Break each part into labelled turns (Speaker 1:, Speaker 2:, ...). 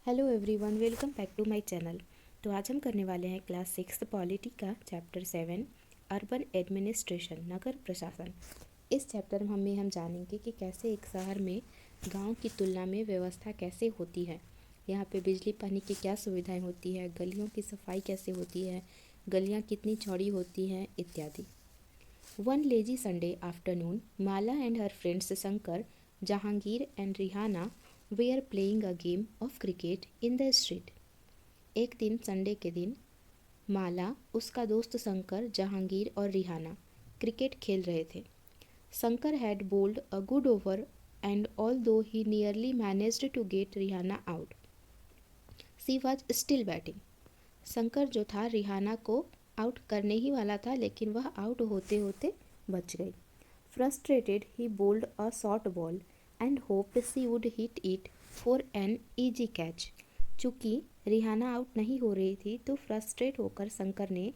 Speaker 1: Hello everyone, welcome back to my channel. तो आज हम करने वाले हैं क्लास 6 पॉलिटी का चैप्टर 7 अर्बन एडमिनिस्ट्रेशन, नगर प्रशासन। इस चैप्टर में हम जानेंगे कि कैसे एक शहर में गांव की तुलना में व्यवस्था कैसे होती है, यहाँ पे बिजली पानी की क्या सुविधाएं होती है, गलियों की सफाई कैसे होती है, गलियाँ कितनी चौड़ी होती हैं इत्यादि। One lazy Sunday afternoon, Mala and her friends Shankar, Jahangir and Rihanna were playing a game of cricket in the street. एक दिन संडे के दिन माला, उसका दोस्त शंकर, जहांगीर और रिहाना क्रिकेट खेल रहे थे। Shankar had bowled a good over and although he nearly managed to get Rihanna out, she was still batting. Shankar जो था रिहाना को आउट करने ही वाला था, लेकिन वह आउट होते होते बच गई। Frustrated he bowled a short ball and hoped she would hit it for an easy catch. चूँकि रिहाना आउट नहीं हो रही थी तो फ्रस्ट्रेट होकर शंकर ने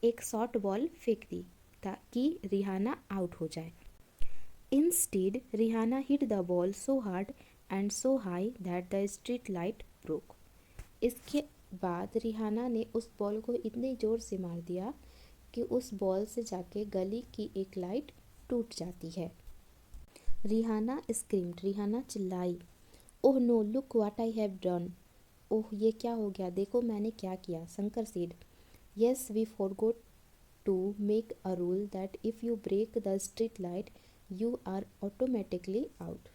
Speaker 1: एक शॉर्ट बॉल फेंक दी ताकि रिहाना आउट हो जाए। Instead Rehana hit the ball so hard and so high that the street light broke. इसके बाद रिहाना ने उस बॉल को इतने ज़ोर से मार दिया कि उस बॉल से जाके गली की एक लाइट टूट जाती है। रिहाना स्क्रीम्ड, रिहाना चिल्लाई, oh no, look what I have done. Oh, ये क्या हो गया, देखो मैंने क्या किया। Shankar said, yes we forgot to make a rule that if you break the street light you are automatically out.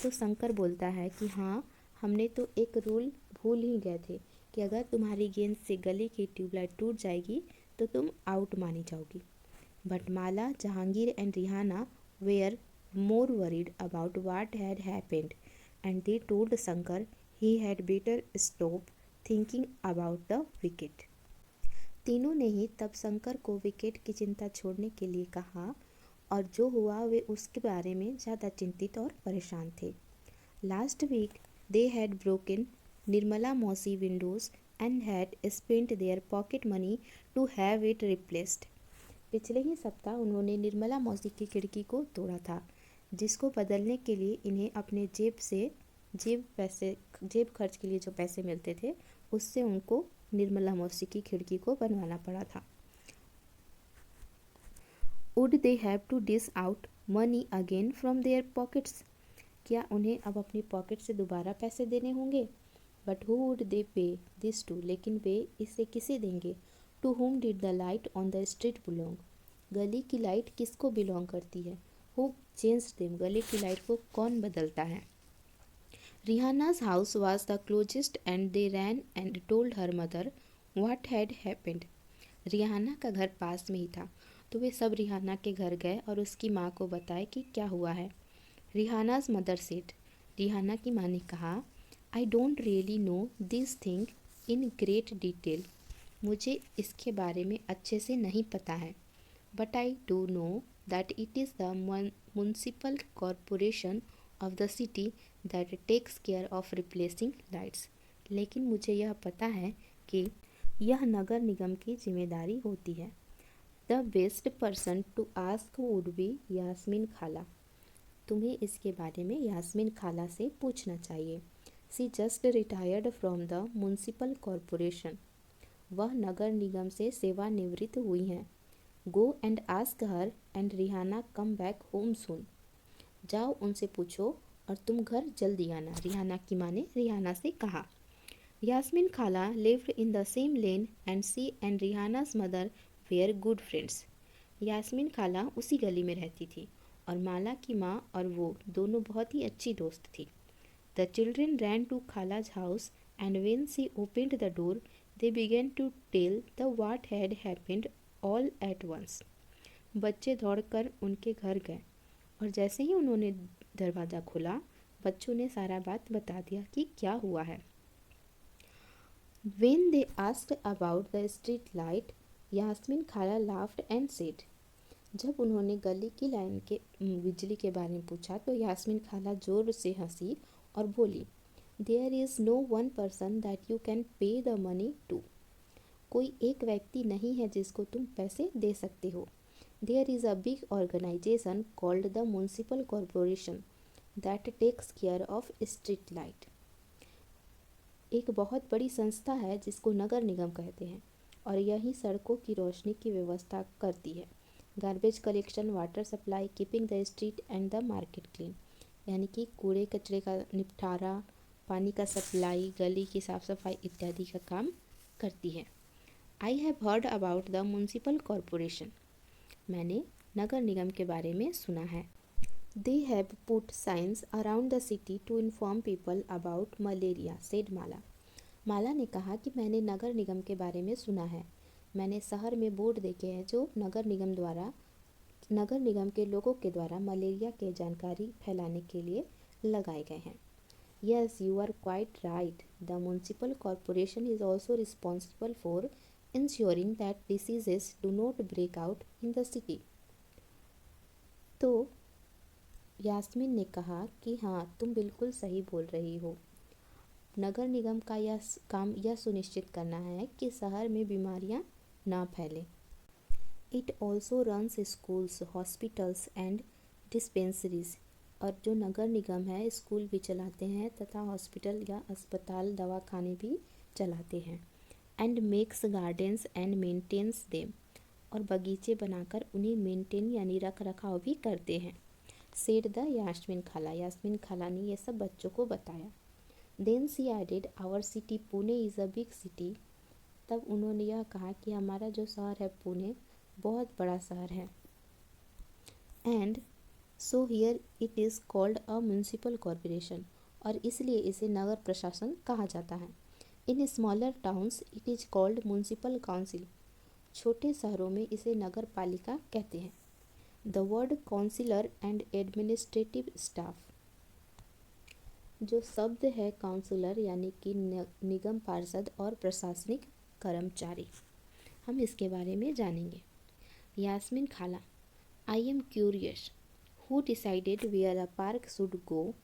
Speaker 1: तो शंकर बोलता है कि हाँ, हमने तो एक रूल भूल ही गए थे कि अगर तुम्हारी गेंद से गली की ट्यूबलाइट टूट जाएगी तो तुम आउट मानी जाओगी। But Mala, Jahangir and Rehana were more worried about what had happened and they told Shankar he had better stop thinking about the wicket. तीनों ने ही तब शंकर को विकेट की चिंता छोड़ने के लिए कहा और जो हुआ वे उसके बारे में ज़्यादा चिंतित और परेशान थे। Last week they had broken Nirmala Mausi windows and had spent their pocket money to have it replaced. पिछले ही सप्ताह उन्होंने निर्मला मौसी की खिड़की को तोड़ा था, जिसको बदलने के लिए इन्हें अपने जेब खर्च के लिए जो पैसे मिलते थे उससे उनको निर्मला मौसी की खिड़की को बनवाना पड़ा था। Would they have to dish out money again from their pockets. क्या उन्हें अब अपनी पॉकेट से दोबारा पैसे देने होंगे? बट हु वुड दे पे दिस टू, लेकिन वे इसे किसे देंगे? To whom did the light on the street belong, गली की लाइट किसको बिलोंग करती है? हु चेंज देम, गली की लाइट को कौन बदलता है? रिहाना's house was the closest and they ran and told her mother what had happened. Rehana का घर पास में ही था तो वे सब रिहाना के घर गए और उसकी माँ को बताए कि क्या हुआ है। रिहाना's मदर सेड, रिहाना की माँ ने कहा, I don't really know this thing in great detail, मुझे इसके बारे में अच्छे से नहीं पता है। But I do know that it is the municipal corporation of the city that takes care of replacing lights. लेकिन मुझे यह पता है कि यह नगर निगम की जिम्मेदारी होती है। The best person to ask would be Yasmin Khala, तुम्हें इसके बारे में यास्मीन खाला से पूछना चाहिए। She just retired from the municipal corporation, वह नगर निगम से सेवानिवृत्त हुई हैं। Go and ask her and Rihana come back home soon, जाओ उनसे पूछो और तुम घर जल्दी आना, रिहाना की माँ ने रिहाना से कहा। Yasmeen khala lived in the same lane and she and Rihana's mother were good friends. Yasmeen खाला उसी गली में रहती थी और माला की माँ और वो दोनों बहुत ही अच्छी दोस्त थी। The children ran to khala's house and when she opened the door they began to tell the what had happened all at once. बच्चे दौड़कर उनके घर गए और जैसे ही उन्होंने दरवाज़ा खोला बच्चों ने सारा बात बता दिया कि क्या हुआ है। When they asked about the street light, Yasmin खाला laughed and said, जब उन्होंने गली की लाइन के बिजली के बारे में पूछा तो यास्मीन खाला जोर से हंसी और बोली, There is no one person that you can pay the money to. कोई एक व्यक्ति नहीं है जिसको तुम पैसे दे सकते हो। There is a big organization called the Municipal Corporation that takes care of street light. एक बहुत बड़ी संस्था है जिसको नगर निगम कहते हैं और यही सड़कों की रोशनी की व्यवस्था करती है। Garbage collection, water supply, keeping the street and the market clean, यानी कि कूड़े कचरे का निपटारा, पानी का सप्लाई, गली की साफ सफाई इत्यादि का काम करती है। I have heard about the municipal corporation, मैंने नगर निगम के बारे में सुना है। They have put signs around the city to inform people about malaria, said माला। माला ने कहा कि मैंने नगर निगम के बारे में सुना है। मैंने शहर में बोर्ड देखे हैं जो नगर निगम के लोगों के द्वारा मलेरिया के जानकारी फैलाने के लिए लगाए गए हैं। Yes, you are quite right. The municipal corporation is also responsible for ensuring that diseases do not break out in the city. तो यास्मीन ने कहा कि हाँ, तुम बिल्कुल सही बोल रही हो। नगर निगम का यह काम यह सुनिश्चित करना है कि शहर में बीमारियां ना फैलें। It also runs schools, hospitals and dispensaries, और जो नगर निगम है स्कूल भी चलाते हैं तथा हॉस्पिटल या अस्पताल दवाखाने भी चलाते हैं। And makes gardens and maintains them, और बगीचे बनाकर उन्हें मेंटेन यानी रख रखाव भी करते हैं। सेड द यास्मीन खाला, यास्मीन खाला ने यह सब बच्चों को बताया। Then she added our city Pune is a big city, तब उन्होंने यह कहा कि हमारा जो शहर है पुणे बहुत बड़ा शहर है। And so here it is called a municipal corporation, और इसलिए इसे नगर प्रशासन कहा जाता है। In smaller towns it is called municipal council, छोटे शहरों में इसे नगर पालिका कहते हैं। The word councillor and administrative staff, जो शब्द है काउंसिलर यानी कि निगम पार्षद और प्रशासनिक कर्मचारी, हम इसके बारे में जानेंगे। Yasmin Khala, I am curious, who decided where a park should go?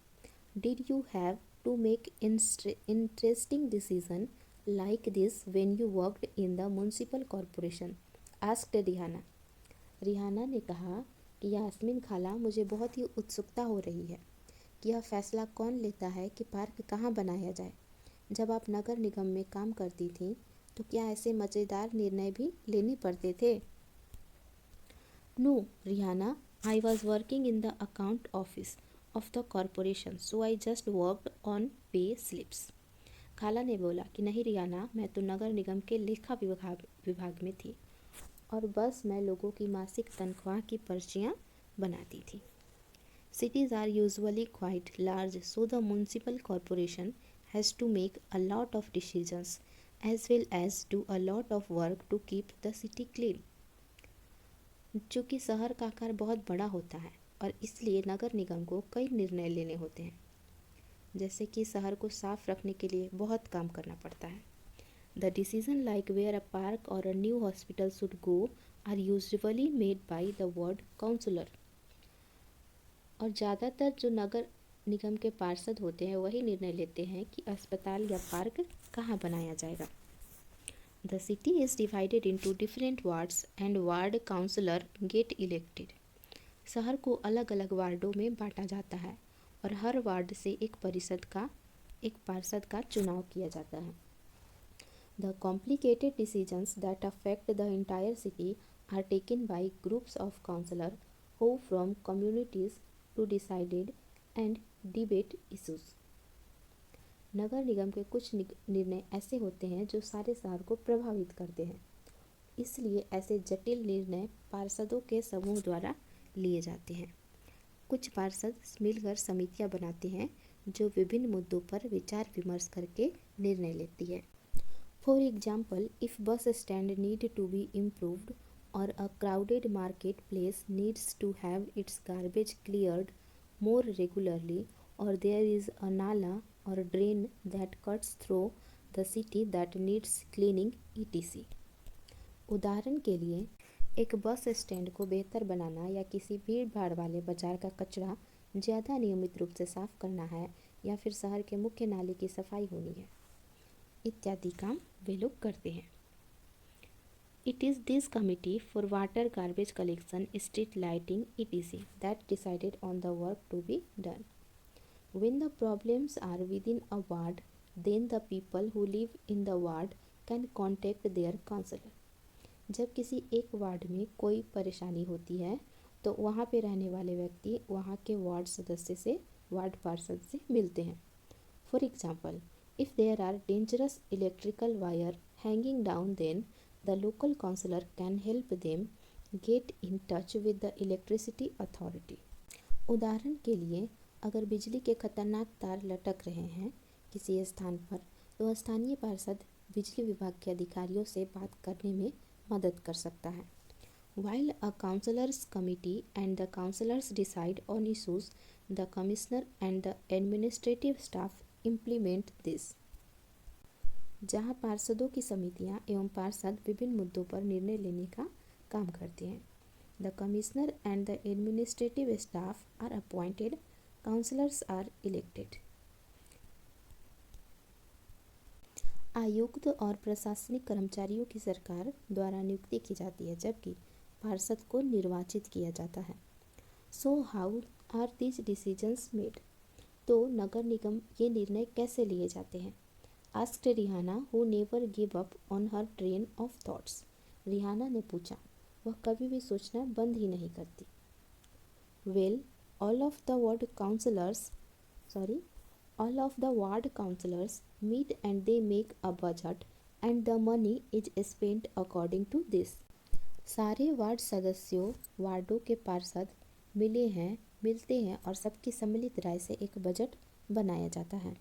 Speaker 1: Did you have to make interesting decision like this when you worked in the municipal corporation? Asked Rehana. Rehana ने कहा कि यास्मीन खाला, मुझे बहुत ही उत्सुकता हो रही है कि यह फैसला कौन लेता है कि पार्क कहाँ बनाया जाए। जब आप नगर निगम में काम करती थीं तो क्या ऐसे मज़ेदार निर्णय भी लेने पड़ते थे? No Rehana, I was working in the account office of the corporation, so I just worked on pay slips. Khala ने बोला कि नहीं रिहाना, मैं तो नगर निगम के लेखा विभाग में थी और बस मैं लोगों की मासिक तनख्वाह की पर्चियाँ बनाती थी। Cities are usually quite large, so the municipal corporation has to make a lot of decisions as well as do a lot of work to keep the city clean. चूँकि शहर का आकार बहुत बड़ा होता है और इसलिए नगर निगम को कई निर्णय लेने होते हैं, जैसे कि शहर को साफ रखने के लिए बहुत काम करना पड़ता है। The decision like where a park or a new hospital should go are usually made by the ward councillor. और ज़्यादातर जो नगर निगम के पार्षद होते हैं वही निर्णय लेते हैं कि अस्पताल या पार्क कहाँ बनाया जाएगा। The city is divided into different wards and ward councillor get elected. शहर को अलग अलग वार्डों में बांटा जाता है और हर वार्ड से एक पार्षद का चुनाव किया जाता है। The complicated decisions that affect the entire city are taken by groups of councillors who from communities to decide and debate issues. नगर निगम के कुछ निर्णय ऐसे होते हैं जो सारे शहर को प्रभावित करते हैं, इसलिए ऐसे जटिल निर्णय पार्षदों के समूह द्वारा लिए जाते हैं। कुछ पार्षद मिलकर समितियां बनाते हैं जो विभिन्न मुद्दों पर विचार विमर्श करके निर्णय लेती है। For example, if bus stand need to be improved or a crowded marketplace needs to have its garbage cleared more regularly, or there is a nala or drain that cuts through the city that needs cleaning etc. उदाहरण के लिए एक bus stand को बेहतर बनाना या किसी भीड़ भाड़ वाले बाजार का कचरा ज़्यादा नियमित रूप से साफ करना है या फिर शहर के मुख्य नाले की सफाई होनी है इत्यादि काम वे लोग करते हैं। It is this committee for water, garbage collection, street lighting etc. That decided on the work to be done. When the problems are within a ward, then the people who live in the ward can contact their counselor. जब किसी एक ward में कोई परेशानी होती है तो वहाँ पे रहने वाले व्यक्ति वहाँ के वार्ड सदस्य से, वार्ड पार्षद से मिलते हैं. For example, if there are dangerous electrical wire hanging down, then the local councillor can help them get in touch with the electricity authority. उदाहरण के लिए, अगर बिजली के खतरनाक तार लटक रहे हैं किसी स्थान पर, तो स्थानीय पार्षद बिजली विभाग के अधिकारियों से बात करने में मदद कर सकता है. While a councillors committee and the councillors decide on issues, the commissioner and the administrative staff implement this. जहाँ पार्षदों की समितियाँ एवं पार्षद विभिन्न मुद्दों पर निर्णय लेने का काम करते हैं. The commissioner and the administrative staff are appointed. Councillors are elected. आयुक्त और प्रशासनिक कर्मचारियों की सरकार द्वारा नियुक्ति की जाती है, जबकि पार्षद को निर्वाचित किया जाता है. So how are these decisions made? तो नगर निगम ये निर्णय कैसे लिए जाते हैं? Asked Rehana, who never give up on her train of thoughts. Rehana ने पूछा, वह कभी भी सोचना बंद ही नहीं करती. Well, all of the ward councillors meet and they make a budget and the money is spent according to this. सारे वार्ड सदस्यों, वार्डों के पार्षद मिलते हैं और सबकी सम्मिलित राय से एक बजट बनाया जाता है.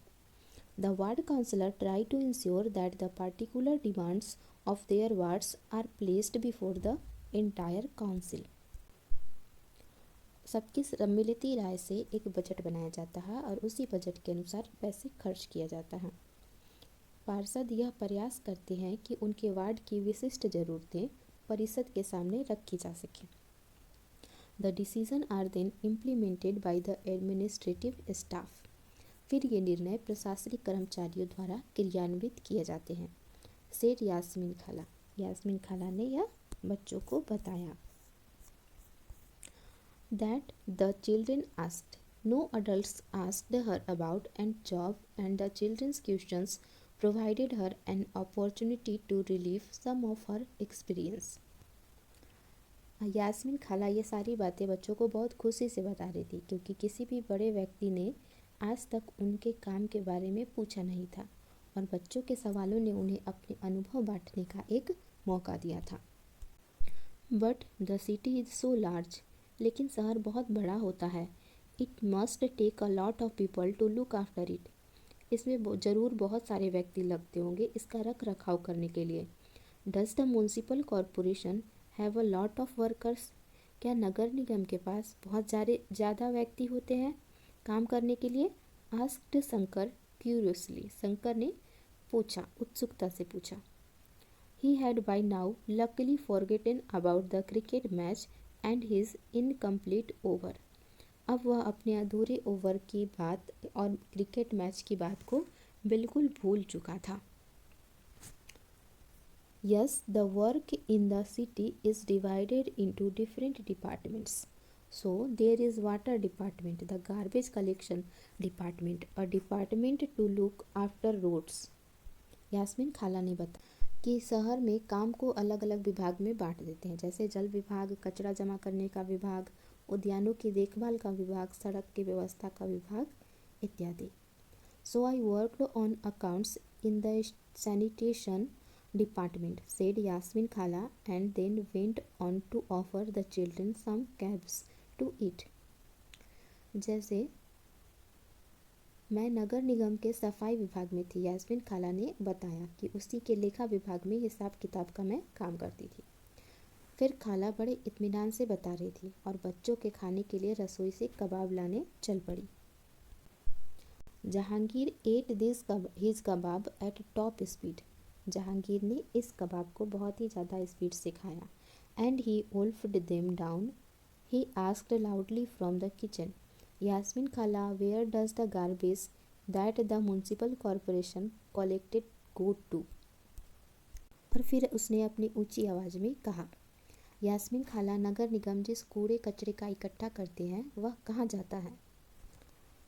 Speaker 1: The ward councillor try to ensure that the particular demands of their wards are placed before the entire council. सबकी सम्मिलित राय से एक बजट बनाया जाता है और उसी बजट के अनुसार पैसे खर्च किया जाता है. पार्षद यह प्रयास करते हैं कि उनके वार्ड की विशिष्ट ज़रूरतें परिषद के सामने रखी जा सकें. The decision are then implemented by the administrative staff. फिर ये निर्णय प्रशासनिक कर्मचारियों द्वारा क्रियान्वित किए जाते हैं. सेठ यास्मीन खाला. यास्मीन खाला ने यह बच्चों को बताया. That the children asked. No adults asked her about and job, and the children's questions provided her an opportunity to relieve some of her experience. Yasmin खाला ये सारी बातें बच्चों को बहुत खुशी से बता रही थी, क्योंकि किसी भी बड़े व्यक्ति ने आज तक उनके काम के बारे में पूछा नहीं था और बच्चों के सवालों ने उन्हें अपने अनुभव बांटने का एक मौका दिया था. But the city is so large. लेकिन शहर बहुत बड़ा होता है. It must take a lot of people to look after it. इसमें ज़रूर बहुत सारे व्यक्ति लगते होंगे इसका रख रखाव करने के लिए. Does the municipal corporation have a lot of workers. क्या नगर निगम के पास बहुत ज़्यादा व्यक्ति होते हैं काम करने के लिए? Asked Shankar curiously. शंकर ने पूछा, उत्सुकता से पूछा. He had by now luckily forgotten about the cricket match and his incomplete over. अब वह अपने अधूरे ओवर की बात और क्रिकेट मैच की बात को बिल्कुल भूल चुका था. Yes, the work in the city is divided into different departments. So there is water department, the garbage collection department, a department to look after roads. Yasmin Khala ने बताया कि शहर में काम को अलग अलग विभाग में बांट देते हैं, जैसे जल विभाग, कचरा जमा करने का विभाग, उद्यानों की देखभाल का विभाग, सड़क की व्यवस्था का विभाग इत्यादि. So I worked on accounts in the sanitation department, said Yasmeen khala, and then went on to offer the children some kebabs to eat. जैसे मैं नगर निगम के सफाई विभाग में थी, यास्मीन खाला ने बताया कि उसी के लेखा विभाग में हिसाब किताब का मैं काम करती थी. फिर खाला बड़े इत्मीनान से बता रही थी और बच्चों के खाने के लिए रसोई से कबाब लाने चल पड़ी. Jahangir at his kebab eight top speed. Jahangir ने इस कबाब को बहुत ही ज़्यादा स्पीड से खाया. And he wolfed them down. He asked loudly from the kitchen, Yasmeen khala, where does the garbage that the municipal corporation collected go to. और फिर उसने अपनी ऊंची आवाज़ में कहा, यास्मीन खाला, नगर निगम जिस कूड़े कचरे का इकट्ठा करते हैं वह कहाँ जाता है?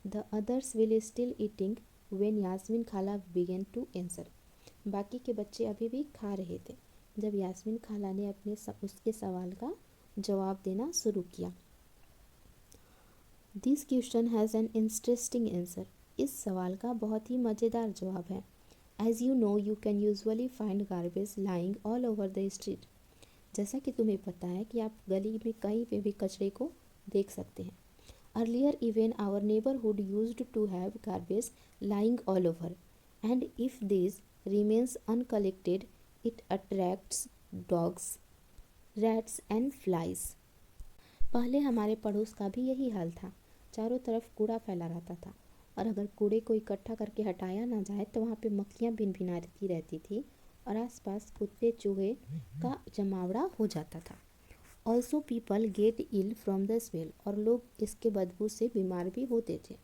Speaker 1: The others will still eating when Yasmin Khala began to answer. बाकी के बच्चे अभी भी खा रहे थे जब यास्मीन खाला ने उसके सवाल का जवाब देना शुरू किया. This question has an interesting answer. इस सवाल का बहुत ही मज़ेदार जवाब है. As you know, you can usually find garbage lying all over the street. जैसा कि तुम्हें पता है कि आप गली में कहीं पे भी कचरे को देख सकते हैं. Earlier, even our neighborhood used to have garbage lying all over, and if this remains uncollected, it attracts dogs, rats and flies. पहले हमारे पड़ोस का भी यही हाल था. चारों तरफ कूड़ा फैला रहता था और अगर कूड़े को इकट्ठा करके हटाया ना जाए तो वहाँ पे मक्खियाँ भिनभिनाती रहती थी और आसपास कुत्ते चूहे का जमावड़ा हो जाता था. Also people get ill from the smell, और लोग इसके बदबू से बीमार भी होते थे.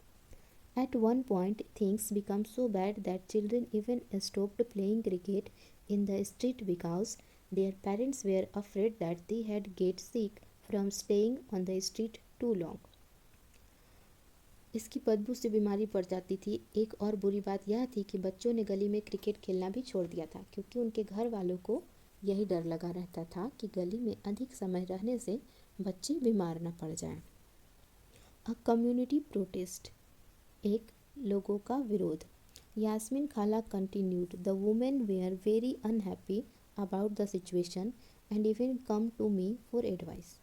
Speaker 1: At one point things become so bad that children even stopped playing cricket in the street because their parents were afraid that they had get sick from staying on the street too long. इसकी बदबू से बीमारी पड़ जाती थी. एक और बुरी बात यह थी कि बच्चों ने गली में क्रिकेट खेलना भी छोड़ दिया था क्योंकि उनके घर वालों को यही डर लगा रहता था कि गली में अधिक समय रहने से बच्चे बीमार न पड़ जाएं. अ कम्युनिटी प्रोटेस्ट, एक लोगों का विरोध. Yasmin Khala continued, the women were very unhappy about the situation and even come to me for advice.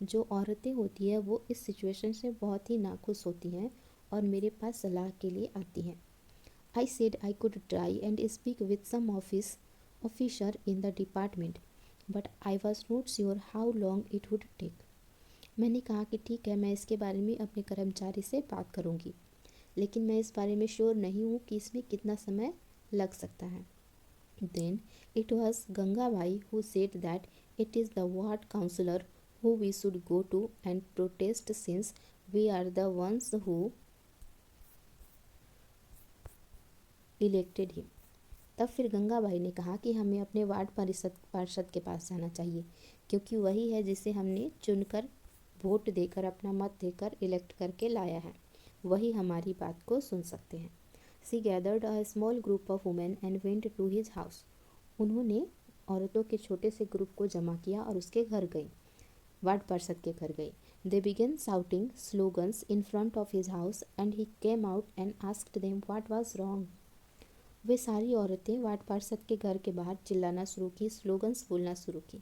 Speaker 1: जो औरतें होती हैं वो इस सिचुएशन से बहुत ही नाखुश होती हैं और मेरे पास सलाह के लिए आती हैं. I said I could try and speak with some officer in the department but I was not sure how long it would take. मैंने कहा कि ठीक है, मैं इसके बारे में अपने कर्मचारी से बात करूँगी, लेकिन मैं इस बारे में श्योर नहीं हूँ कि इसमें कितना समय लग सकता है. Then it was Gangabai who said that it is the ward councillor who we should go to and protest since we are the ones who elected him. तब फिर गंगाबाई ने कहा कि हमें अपने वार्ड पार्षद के पास जाना चाहिए क्योंकि वही है जिसे हमने चुनकर वोट देकर अपना मत देकर इलेक्ट करके लाया है. वही हमारी बात को सुन सकते हैं. She gathered a small group of women and went to his house. उन्होंने औरतों के छोटे से ग्रुप को जमा किया और उसके घर गई, वार्ड पार्षद के घर गई. They began shouting slogans in front of his house and he came out and asked them what was wrong. वे सारी औरतें वार्ड पार्षद के घर के बाहर चिल्लाना शुरू की, स्लोगन्स बोलना शुरू की.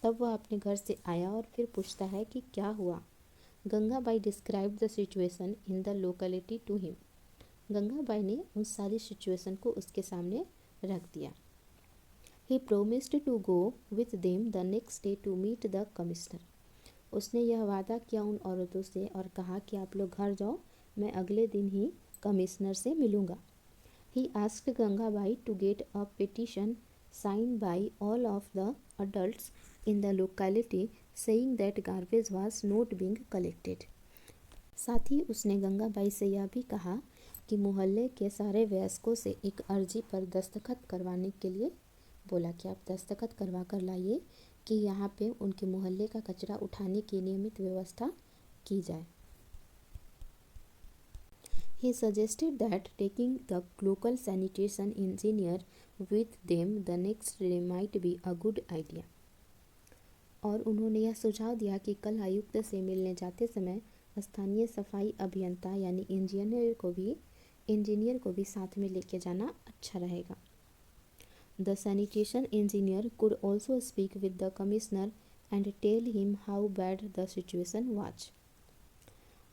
Speaker 1: तब वह अपने घर से आया और फिर पूछता है कि क्या हुआ. Gangabai describe the situation in the locality to him. Gangabai ने उस सारी सिचुएशन को उसके सामने रख दिया. He promised to go with them the next day to meet the commissioner. उसने यह वादा किया उन औरतों से और कहा कि आप लोग घर जाओ, मैं अगले दिन ही कमिश्नर से मिलूँगा. He asked Gangabai to get a petition signed by all of the adults in the locality saying that garbage was not being collected. साथ ही उसने गंगाबाई से यह भी कहा कि मोहल्ले के सारे वयस्कों से एक अर्जी पर दस्तखत करवाने के लिए बोला कि आप दस्तखत करवा कर लाइए कि यहाँ पे उनके मोहल्ले का कचरा उठाने की नियमित व्यवस्था की जाए. He suggested that taking the local sanitation engineer with them the next day might be a good idea. और उन्होंने यह सुझाव दिया कि कल आयुक्त से मिलने जाते समय स्थानीय सफाई अभियंता यानी इंजीनियर को भी साथ में लेके जाना अच्छा रहेगा. The sanitation engineer could also speak with the commissioner and tell him how bad the situation was.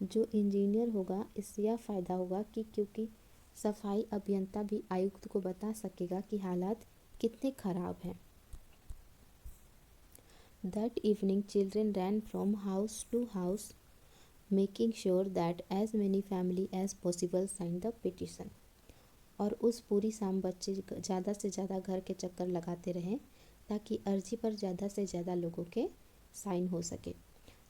Speaker 1: जो इंजीनियर होगा इससे यह फ़ायदा होगा कि क्योंकि सफाई अभियंता भी आयुक्त को बता सकेगा कि हालात कितने ख़राब हैं. That evening children ran from house to house making sure that as many family as possible signed the petition. और उस पूरी शाम बच्चे ज़्यादा से ज़्यादा घर के चक्कर लगाते रहें ताकि अर्जी पर ज़्यादा से ज़्यादा लोगों के साइन हो सके.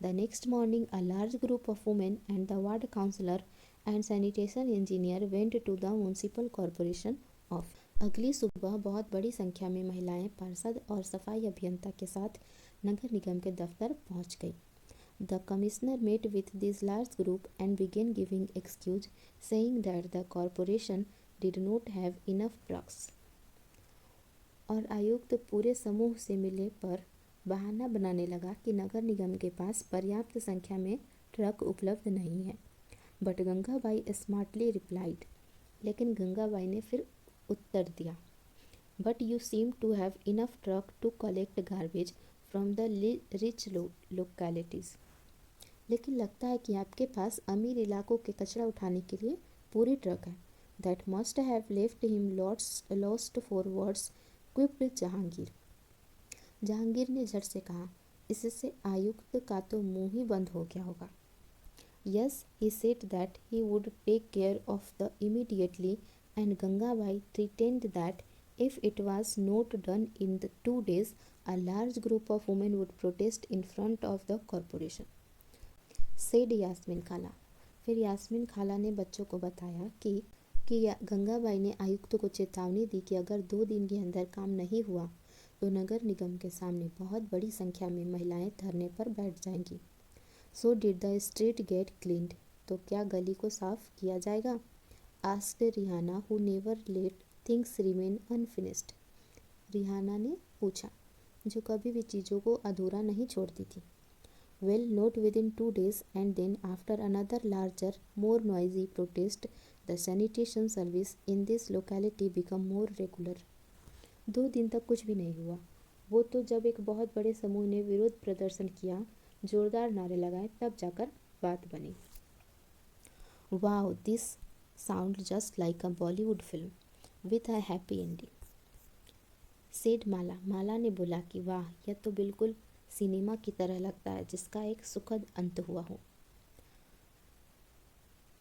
Speaker 1: The next morning a large group of women and the ward councillor and sanitation engineer went to the municipal corporation of. अगली सुबह बहुत बड़ी संख्या में महिलाएं पार्षद और सफाई अभियंता के साथ नगर निगम के दफ्तर पहुंच गई. The commissioner met with this large group and began giving excuse, saying that the corporation did not have enough trucks. और आयुक्त पूरे समूह से मिलने पर बहाना बनाने लगा कि नगर निगम के पास पर्याप्त संख्या में ट्रक उपलब्ध नहीं है. बट गंगाबाई स्मार्टली रिप्लाइड, लेकिन गंगाबाई ने फिर उत्तर दिया, but you seem to have enough truck to collect garbage from the rich localities. लेकिन लगता है कि आपके पास अमीर इलाकों के कचरा उठाने के लिए पूरी ट्रक है. That must have left him lost for words quipped Jahangir. Jahangir ने झट से कहा, इससे आयुक्त का तो मुंह ही बंद हो गया होगा. Yes, he said that he would take care of the immediately and Gangabai threatened that if it was not done in the 2 days, a large group of women would protest in front of the corporation. Said Yasmin Khala. फिर यास्मीन खाला ने बच्चों को बताया कि गंगाबाई ने आयुक्त को चेतावनी दी कि अगर 2 दिन के अंदर काम नहीं हुआ तो नगर निगम के सामने बहुत बड़ी संख्या में महिलाएं धरने पर बैठ जाएंगी. So did the street get cleaned? तो क्या गली को साफ किया जाएगा? Asked Rehana, who never let things remain unfinished. Rehana ने पूछा, जो कभी भी चीज़ों को अधूरा नहीं छोड़ती थी. Well, not within 2 days and then after another larger more noisy protest the sanitation service in this locality become more regular. 2 दिन तक कुछ भी नहीं हुआ. वो तो जब एक बहुत बड़े समूह ने विरोध प्रदर्शन किया, जोरदार नारे लगाए, तब जाकर बात बनी. Wow, this sound just like a Bollywood film with a happy ending. Said Mala. Mala ने बोला कि वाह, यह तो बिल्कुल सिनेमा की तरह लगता है जिसका एक सुखद अंत हुआ हो.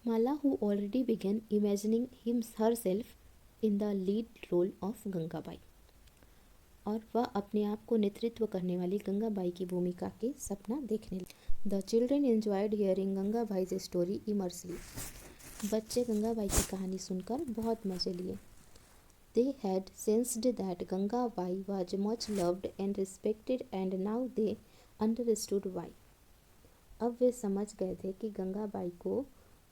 Speaker 1: माला who already began imagining herself in the lead role of Gangabai, और वह अपने आप को नेतृत्व करने वाली गंगाबाई की भूमिका के सपना देखने लगी. The children enjoyed hearing Gangabai's story immensely. बच्चे गंगाबाई की कहानी सुनकर बहुत मजे लिए. They had sensed that Gangabai was much loved and respected and now they understood why. अब वे समझ गए थे कि गंगाबाई को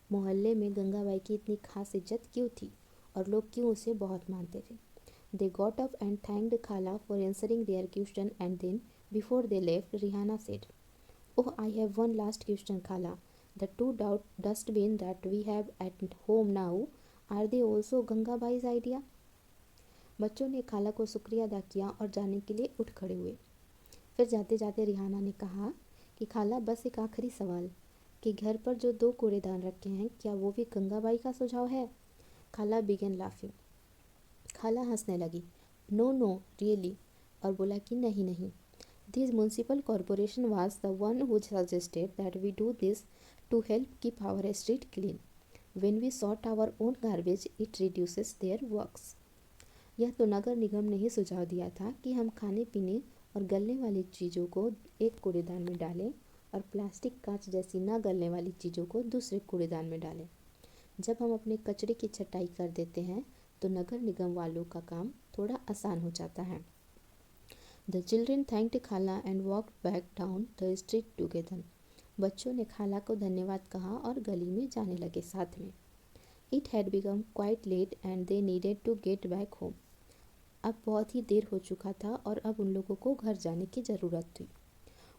Speaker 1: मोहल्ले में गंगाबाई की इतनी खास इज्जत क्यों थी और लोग क्यों उसे बहुत मानते थे. They got up and thanked Khala for answering their question and then, before they left, Rihanna said, Oh, I have one last question, Khala. The 2 dustbins that we have at home now, are they also Gangabai's idea? बच्चों ने खाला को शुक्रिया अदा किया और जाने के लिए उठ खड़े हुए. फिर जाते जाते रिहाना ने कहा कि खाला, बस एक आखिरी सवाल, कि घर पर जो 2 कूड़ेदान रखे हैं, क्या वो भी गंगाबाई का सुझाव है? खाला बिगन लाफिंग. खाला हंसने लगी. No no really. और बोला कि नहीं नहीं. This municipal corporation was the one who suggested that we do this to help keep our street clean. When we sort our own garbage it reduces their works. यह तो नगर निगम ने ही सुझाव दिया था कि हम खाने पीने और गलने वाली चीज़ों को एक कूड़ेदान में डालें और प्लास्टिक, कांच जैसी न गलने वाली चीज़ों को दूसरे कूड़ेदान में डालें. जब हम अपने कचरे की छटाई कर देते हैं तो नगर निगम वालों का काम थोड़ा आसान हो जाता है. द चिल्ड्रेन थैंक्ड खाला and walked back down the street together. बच्चों ने खाला को धन्यवाद कहा और गली में जाने लगे साथ में. It had become quite late and they needed to get back home. अब बहुत ही देर हो चुका था और अब उन लोगों को घर जाने की ज़रूरत थी.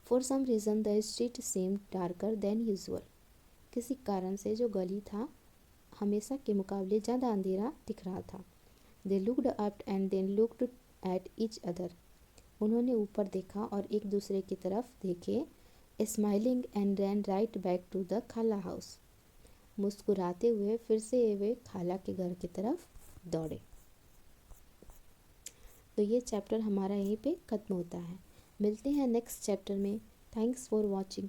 Speaker 1: For some reason the street seemed darker than usual. किसी कारण से जो गली था हमेशा के मुकाबले ज़्यादा अंधेरा दिख रहा था. They looked up and then looked at each other. उन्होंने ऊपर देखा और एक दूसरे की तरफ देखे. Smiling and ran right back to the khala house. मुस्कुराते हुए फिर से वे खाला के घर की तरफ दौड़े. तो ये चैप्टर हमारा यहीं पे ख़त्म होता है. मिलते हैं नेक्स्ट चैप्टर में. Thanks for watching.